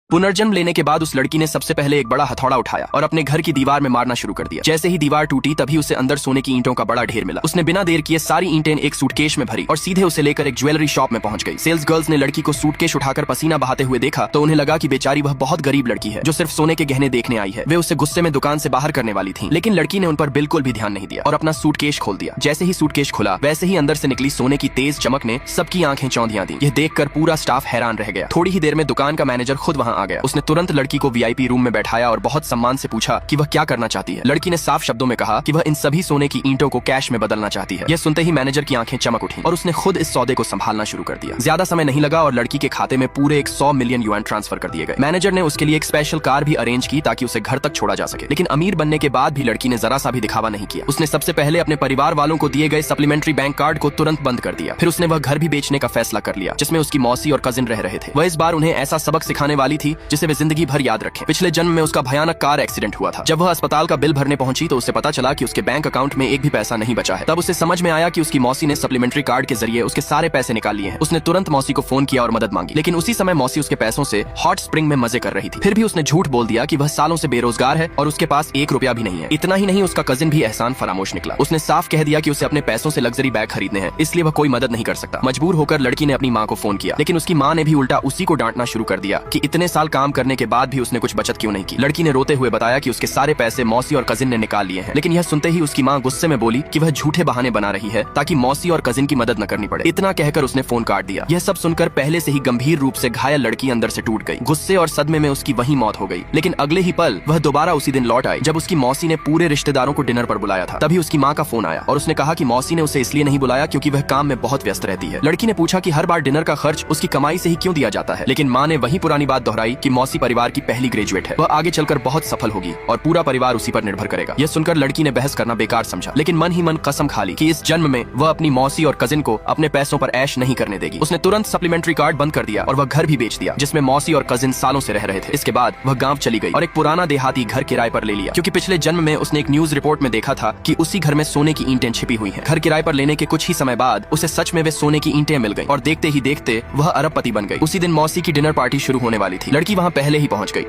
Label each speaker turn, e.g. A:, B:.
A: पुनर्जन्म लेने के बाद उस लड़की ने सबसे पहले एक बड़ा हथौड़ा उठाया और अपने घर की दीवार में मारना शुरू कर दिया। जैसे ही दीवार टूटी तभी उसे अंदर सोने की ईंटों का बड़ा ढेर मिला। उसने बिना देर किए सारी ईंटें एक सूटकेस में भरी और सीधे उसे लेकर एक ज्वेलरी शॉप में पहुंच गई। सेल्स गर्ल्स ने लड़की को सूटकेस उठाकर पसीना बहाते हुए देखा तो उन्हें लगा कि बेचारी वह बहुत गरीब लड़की है जो सिर्फ सोने के गहने देखने आई है। वे उसे गुस्से में दुकान से बाहर करने वाली थी, लेकिन लड़की ने उन पर बिल्कुल भी ध्यान नहीं दिया और अपना सूटकेस खोल दिया। जैसे ही सूटकेस खुला वैसे ही अंदर से निकली सोने की तेज चमक ने सबकी आंखें चौंधियां दी। यह देखकर पूरा स्टाफ हैरान रह गया। थोड़ी ही देर में दुकान का मैनेजर खुद वहां आ गया। उसने तुरंत लड़की को वीआईपी रूम में बैठाया और बहुत सम्मान से पूछा कि वह क्या करना चाहती है। लड़की ने साफ शब्दों में कहा कि वह इन सभी सोने की ईंटों को कैश में बदलना चाहती है। यह सुनते ही मैनेजर की आंखें चमक उठी और उसने खुद इस सौदे को संभालना शुरू कर दिया। ज्यादा समय नहीं लगा और लड़की के खाते में पूरे 100 मिलियन युआन ट्रांसफर कर दिए गए। मैनेजर ने उसके लिए एक स्पेशल कार भी अरेंज की ताकि उसे घर तक छोड़ा जा सके। लेकिन अमीर बनने के बाद भी लड़की ने जरा सा भी दिखावा नहीं किया। उसने सबसे पहले अपने परिवार वालों को दिए गए सप्लीमेंट्री बैंक कार्ड को तुरंत बंद कर दिया। फिर उसने वह घर भी बेचने का फैसला कर लिया जिसमें उसकी मौसी और कजिन रह रहे थे। वह इस बार उन्हें ऐसा सबक सिखाने वाली थी जिसे वे जिंदगी भर याद रखें। पिछले जन्म में उसका भयानक कार एक्सीडेंट हुआ था। जब वह अस्पताल का बिल भरने पहुंची तो उसे पता चला कि उसके बैंक अकाउंट में एक भी पैसा नहीं बचा है। तब उसे समझ में आया कि उसकी मौसी ने सप्लीमेंट्री कार्ड के जरिए उसके सारे पैसे निकाल लिए हैं। उसने तुरंत मौसी को फोन किया और मदद मांगी, लेकिन उसी समय मौसी उसके पैसों से हॉट स्प्रिंग में मजे कर रही थी। फिर भी उसने झूठ बोल दिया कि वह सालों से बेरोजगार है और उसके पास 1 रुपया भी नहीं है। इतना ही नहीं, उसका कजिन भी एहसान फरामोश निकला। उसने साफ कह दिया कि उसे अपने पैसों से लग्जरी बैग खरीदने हैं, इसलिए वह कोई मदद नहीं कर सकता। मजबूर होकर लड़की ने अपनी माँ को फोन किया, लेकिन उसकी माँ ने भी उल्टा उसी को डांटना शुरू कर दिया कि इतने साल काम करने के बाद भी उसने कुछ बचत क्यों नहीं की। लड़की ने रोते हुए बताया कि उसके सारे पैसे मौसी और कजिन ने निकाल लिए हैं। लेकिन यह सुनते ही उसकी माँ गुस्से में बोली कि वह झूठे बहाने बना रही है ताकि मौसी और कजिन की मदद न करनी पड़े। इतना कहकर उसने फोन काट दिया। यह सब सुनकर पहले से ही गंभीर रूप से घायल लड़की अंदर से टूट गई। गुस्से और सदमे में उसकी वहीं मौत हो गई। लेकिन अगले ही पल वह दोबारा उसी दिन लौट आई जब उसकी मौसी ने पूरे रिश्तेदारों को डिनर पर बुलाया था। तभी उसकी माँ का फोन आया और उसने कहा कि मौसी ने उसे इसलिए नहीं बुलाया क्योंकि वह काम में बहुत व्यस्त रहती है। लड़की ने पूछा कि हर बार डिनर का खर्च उसकी कमाई से ही क्यों दिया जाता है, लेकिन माँ ने वही पुरानी बात दोहराई कि मौसी परिवार की पहली ग्रेजुएट है। वह आगे चलकर बहुत सफल होगी और पूरा परिवार उसी पर निर्भर करेगा। यह सुनकर लड़की ने बहस करना बेकार समझा, लेकिन मन ही मन कसम खा ली कि इस जन्म में वह अपनी मौसी और कजिन को अपने पैसों पर ऐश नहीं करने देगी। उसने तुरंत सप्लीमेंट्री कार्ड बंद कर दिया और वह घर भी बेच दिया जिसमें मौसी और कजिन सालों से रह रहे थे। इसके बाद वह गांव चली गई और एक पुराना देहाती घर किराए पर ले लिया, क्योंकि पिछले जन्म में उसने एक न्यूज रिपोर्ट में देखा था कि उसी घर में सोने की ईंटें छिपी हुई हैं। घर किराए पर लेने के कुछ ही समय बाद उसे सच में वे सोने की ईंटें मिल गईं और देखते ही देखते वह अरबपति बन गई। उसी दिन मौसी की डिनर पार्टी शुरू होने वाली थी। लड़की वहां पहले ही पहुंच गई।